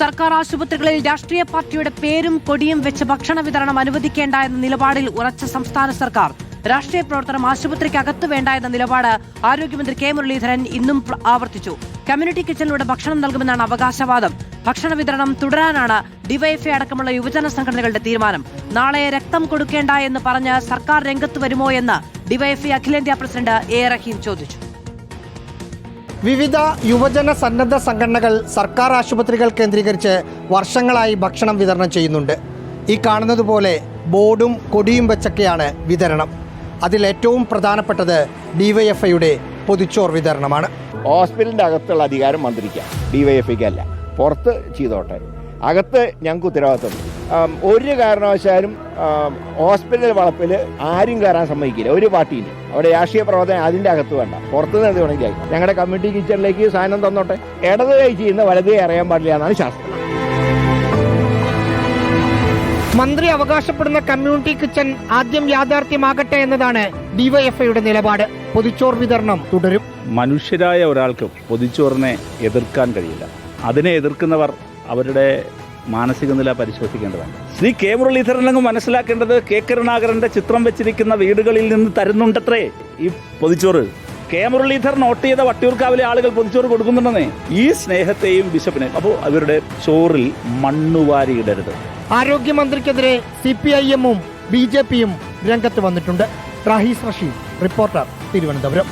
സർക്കാർ ആശുപത്രികളിൽ രാഷ്ട്രീയ പാർട്ടിയുടെ പേരും കൊടിയും വെച്ച് ഭക്ഷണ വിതരണം അനുവദിക്കേണ്ട എന്ന നിലപാടിൽ ഉറച്ച സംസ്ഥാന സർക്കാർ. രാഷ്ട്രീയ പ്രവർത്തനം ആശുപത്രിക്കകത്ത് വേണ്ട എന്ന നിലപാട് ആരോഗ്യമന്ത്രി കെ മുരളീധരൻ ഇന്നും ആവർത്തിച്ചു. കമ്മ്യൂണിറ്റി കിച്ചണിലൂടെ ഭക്ഷണം നൽകുമെന്നാണ് അവകാശവാദം. ഭക്ഷണ വിതരണം തുടരാനാണ് ഡിവൈഎഫ്ഐ അടക്കമുള്ള യുവജന സംഘടനകളുടെ തീരുമാനം. നാളെ രക്തം കൊടുക്കേണ്ട എന്ന് പറഞ്ഞ് സർക്കാർ രംഗത്ത് വരുമോ എന്ന് ഡിവൈഎഫ്ഐ അഖിലേന്ത്യാ പ്രസിഡന്റ് എ റഹീം ചോദിച്ചു. വിവിധ യുവജന സന്നദ്ധ സംഘടനകൾ സർക്കാർ ആശുപത്രികൾ കേന്ദ്രീകരിച്ച് വർഷങ്ങളായി ഭക്ഷണം വിതരണം ചെയ്യുന്നുണ്ട്. ഈ കാണുന്നത് പോലെ ബോർഡും കൊടിയും വെച്ചൊക്കെയാണ് വിതരണം. അതിൽ ഏറ്റവും പ്രധാനപ്പെട്ടത് ഡിവൈഎഫ്ഐയുടെ പൊതിച്ചോർ വിതരണമാണ്. ഹോസ്പിറ്റലിൻ്റെ അകത്തുള്ള അധികാരം മന്ത്രിക്കാം, ഡിവൈഎഫ്ഐക്കല്ല. പുറത്ത് ചെയ്തോട്ടെ, അകത്ത് ഞങ്ങൾക്ക് ഉത്തരവാദിത്തം. ഒരു കാരണവശാലും ഹോസ്പിറ്റൽ വളപ്പിൽ ആരും കയറാൻ സമ്മതിക്കില്ല, ഒരു പാർട്ടിയിൽ. അവിടെ രാഷ്ട്രീയ പ്രവർത്തനം അതിൻ്റെ അകത്ത് വേണ്ട, പുറത്തുനിന്ന് എന്ത് വേണമെങ്കിൽ ഞങ്ങളുടെ കമ്മ്യൂണിറ്റി കിച്ചണിലേക്ക് സാധനം തന്നോട്ടെ. ഇടത് കൈ ചെയ്യുന്ന വലത് കൈ അറിയാൻ പാടില്ല എന്നാണ് ശാസ്ത്രം. മന്ത്രി അവകാശപ്പെടുന്ന കമ്മ്യൂണിറ്റി കിച്ചൺ ആദ്യം യാഥാർത്ഥ്യമാകട്ടെ എന്നതാണ് ഡിവൈഎഫ്ഐയുടെ നിലപാട്. പൊതിച്ചോർ വിതരണം തുടരും. മനുഷ്യരായ ഒരാൾക്ക് പൊതിച്ചോറിനെ എതിർക്കാൻ കഴിയില്ല. അതിനെ എതിർക്കുന്നവർ അവരുടെ മാനസിക നില പരിശോധിക്കേണ്ടതാണ്. ശ്രീ കെ മുരളീധരനങ്ങ് മനസ്സിലാക്കേണ്ടത് കെ കരുണാകരന്റെ ചിത്രം വെച്ചിരിക്കുന്ന വീടുകളിൽ നിന്ന് തരുന്നുണ്ടത്രേ ഈ പൊതിച്ചോറ്. കെ മുരളീധരൻ വോട്ട് ചെയ്ത വട്ടിയൂർക്കാവിലെ ആളുകൾ പൊതിച്ചോറ് കൊടുക്കുന്നുണ്ടെന്നേ. ഈ സ്നേഹത്തെയും ബിഷപ്പിനെ അപ്പോൾ അവരുടെ ചോറിൽ മണ്ണുവാരിയിടരുത്. ആരോഗ്യമന്ത്രിക്കെതിരെ CPIM-ഉം BJP-യും രംഗത്ത് വന്നിട്ടുണ്ട്. റാഹീസ് റഷീദ്, റിപ്പോർട്ടർ, തിരുവനന്തപുരം.